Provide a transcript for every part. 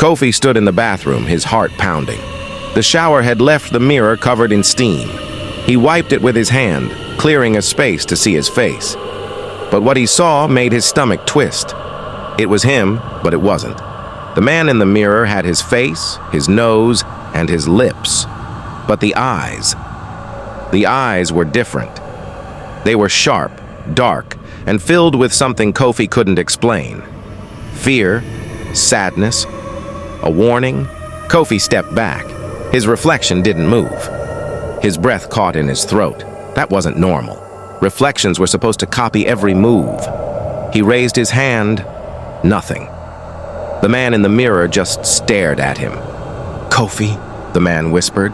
Kofi stood in the bathroom, his heart pounding. The shower had left the mirror covered in steam. He wiped it with his hand, clearing a space to see his face. But what he saw made his stomach twist. It was him, but it wasn't. The man in the mirror had his face, his nose, and his lips. But the eyes were different. They were sharp, dark, and filled with something Kofi couldn't explain. Fear, sadness, a warning. Kofi stepped back. His reflection didn't move. His breath caught in his throat. That wasn't normal. Reflections were supposed to copy every move. He raised his hand. Nothing. The man in the mirror just stared at him. "Kofi," the man whispered.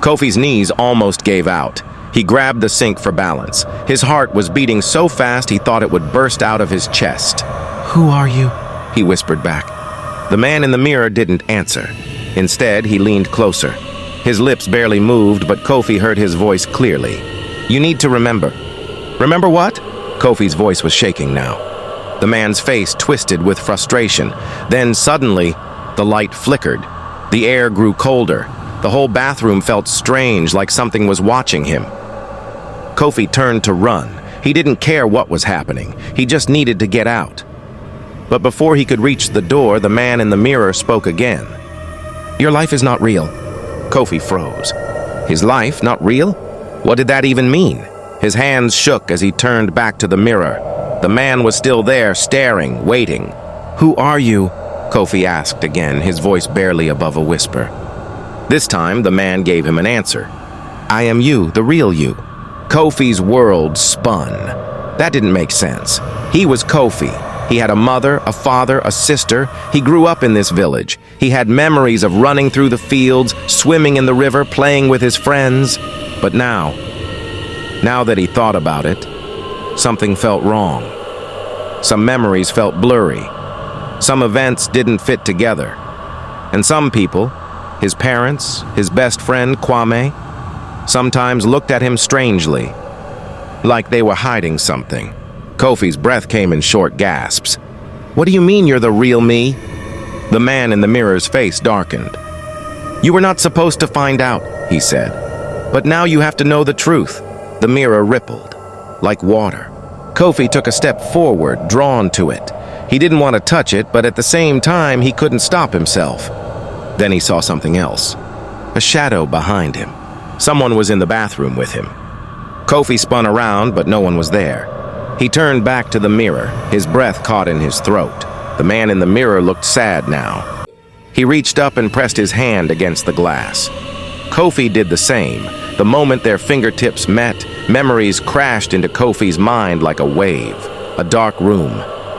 Kofi's knees almost gave out. He grabbed the sink for balance. His heart was beating so fast he thought it would burst out of his chest. "Who are you?" he whispered back. The man in the mirror didn't answer. Instead, he leaned closer. His lips barely moved, but Kofi heard his voice clearly. "You need to remember." "Remember what?" Kofi's voice was shaking now. The man's face twisted with frustration. Then suddenly, the light flickered. The air grew colder. The whole bathroom felt strange, like something was watching him. Kofi turned to run. He didn't care what was happening. He just needed to get out. But before he could reach the door, the man in the mirror spoke again. "Your life is not real." Kofi froze. His life not real? What did that even mean? His hands shook as he turned back to the mirror. The man was still there, staring, waiting. "Who are you?" Kofi asked again, his voice barely above a whisper. This time, the man gave him an answer. "I am you, the real you." Kofi's world spun. That didn't make sense. He was Kofi. He had a mother, a father, a sister. He grew up in this village. He had memories of running through the fields, swimming in the river, playing with his friends. But now that he thought about it, something felt wrong. Some memories felt blurry. Some events didn't fit together. And some people, his parents, his best friend, Kwame, sometimes looked at him strangely, like they were hiding something. Kofi's breath came in short gasps. "What do you mean you're the real me?" The man in the mirror's face darkened. "You were not supposed to find out," he said. "But now you have to know the truth." The mirror rippled, like water. Kofi took a step forward, drawn to it. He didn't want to touch it, but at the same time, he couldn't stop himself. Then he saw something else. A shadow behind him. Someone was in the bathroom with him. Kofi spun around, but no one was there. He turned back to the mirror, his breath caught in his throat. The man in the mirror looked sad now. He reached up and pressed his hand against the glass. Kofi did the same. The moment their fingertips met, memories crashed into Kofi's mind like a wave. A dark room,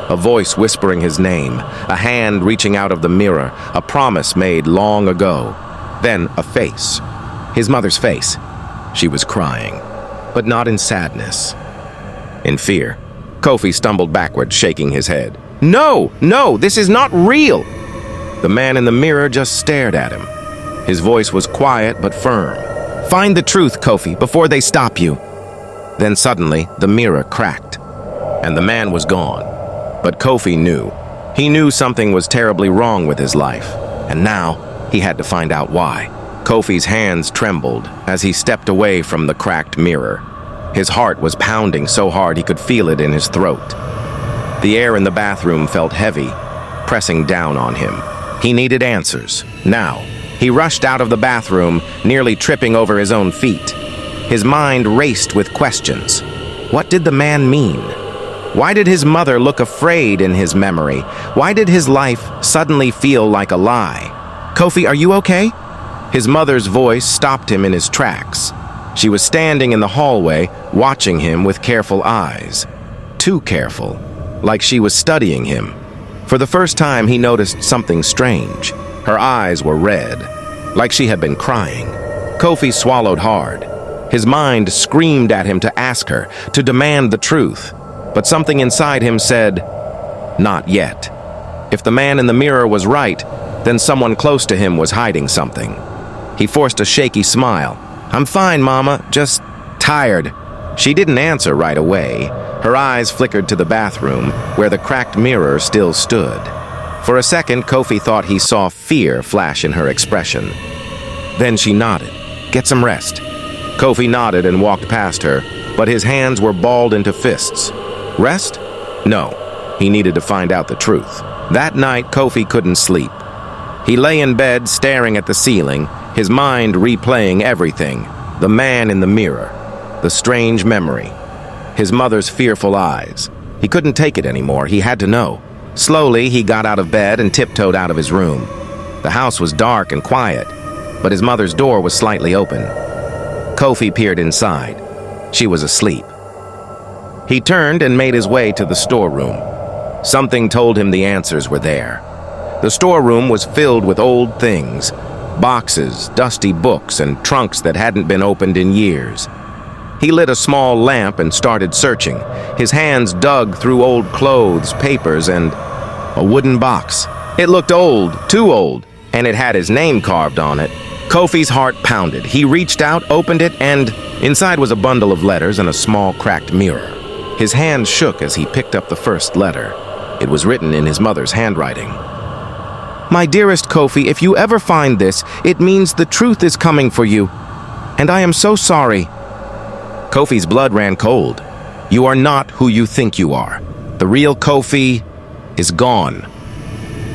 a voice whispering his name, a hand reaching out of the mirror, a promise made long ago. Then a face. His mother's face. She was crying, but not in sadness. In fear, Kofi stumbled backward, shaking his head. "No, this is not real!" The man in the mirror just stared at him. His voice was quiet but firm. "Find the truth, Kofi, before they stop you." Then suddenly, the mirror cracked, and the man was gone. But Kofi knew. He knew something was terribly wrong with his life, and now he had to find out why. Kofi's hands trembled as he stepped away from the cracked mirror. His heart was pounding so hard he could feel it in his throat. The air in the bathroom felt heavy, pressing down on him. He needed answers, now. He rushed out of the bathroom, nearly tripping over his own feet. His mind raced with questions. What did the man mean? Why did his mother look afraid in his memory? Why did his life suddenly feel like a lie? "Kofi, are you okay?" His mother's voice stopped him in his tracks. She was standing in the hallway, watching him with careful eyes. Too careful, like she was studying him. For the first time, he noticed something strange. Her eyes were red, like she had been crying. Kofi swallowed hard. His mind screamed at him to ask her, to demand the truth. But something inside him said, "Not yet." If the man in the mirror was right, then someone close to him was hiding something. He forced a shaky smile. "I'm fine, Mama, just tired." She didn't answer right away. Her eyes flickered to the bathroom, where the cracked mirror still stood. For a second, Kofi thought he saw fear flash in her expression. Then she nodded. "Get some rest." Kofi nodded and walked past her, but his hands were balled into fists. Rest? No. He needed to find out the truth. That night, Kofi couldn't sleep. He lay in bed staring at the ceiling, his mind replaying everything. The man in the mirror, the strange memory, his mother's fearful eyes. He couldn't take it anymore. He had to know. Slowly, he got out of bed and tiptoed out of his room. The house was dark and quiet, but his mother's door was slightly open. Kofi peered inside. She was asleep. He turned and made his way to the storeroom. Something told him the answers were there. The storeroom was filled with old things, boxes, dusty books, and trunks that hadn't been opened in years. He lit a small lamp and started searching. His hands dug through old clothes, papers, and a wooden box. It looked old, too old, and it had his name carved on it. Kofi's heart pounded. He reached out, opened it, and inside was a bundle of letters and a small cracked mirror. His hand shook as he picked up the first letter. It was written in his mother's handwriting. "My dearest Kofi, if you ever find this, it means the truth is coming for you, and I am so sorry." Kofi's blood ran cold. "You are not who you think you are. The real Kofi is gone."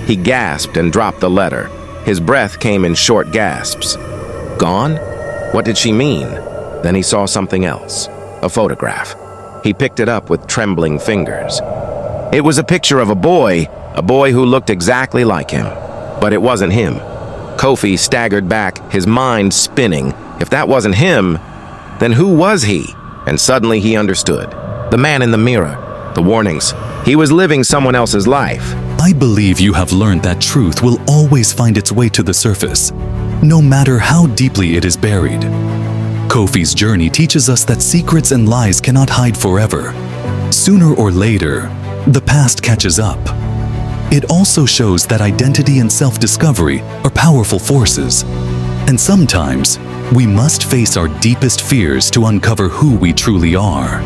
He gasped and dropped the letter. His breath came in short gasps. Gone? What did she mean? Then he saw something else. A photograph. He picked it up with trembling fingers. It was a picture of a boy who looked exactly like him. But it wasn't him. Kofi staggered back, his mind spinning. If that wasn't him, then who was he? And suddenly he understood. The man in the mirror. The warnings. He was living someone else's life. I believe you have learned that truth will always find its way to the surface, no matter how deeply it is buried. Kofi's journey teaches us that secrets and lies cannot hide forever. Sooner or later, the past catches up. It also shows that identity and self-discovery are powerful forces. And sometimes, we must face our deepest fears to uncover who we truly are.